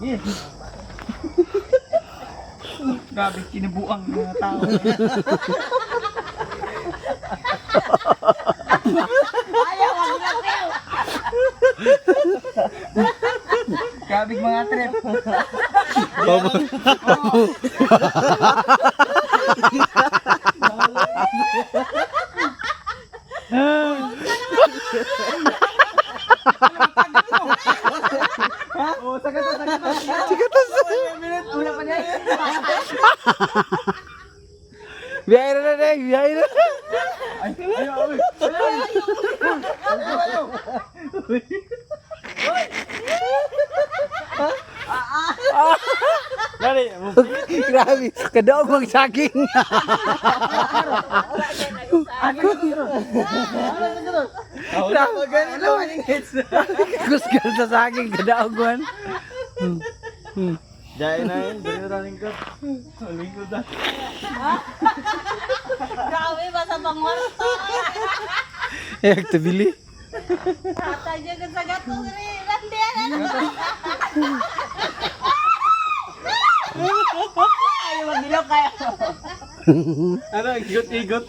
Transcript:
Yes. Grabe, kinabuang mga tao. Ayaw, wag lang kayo. Grabe mga trip. Oh, sagat na. Wala pa niya. Biyahe na na, biyahe na. Ayaw. Dali, grabe, kadaog magsaging. Kusgal sa saging, kadaog man. Jaya na yun, dali na running ka. Lingkod na. Grabe, basta pangwarta. Eh, tabili. Tatay dyan sa gatong rin. Landian, ano? Ayaw, magilaw kayo. Ano, igot-igot.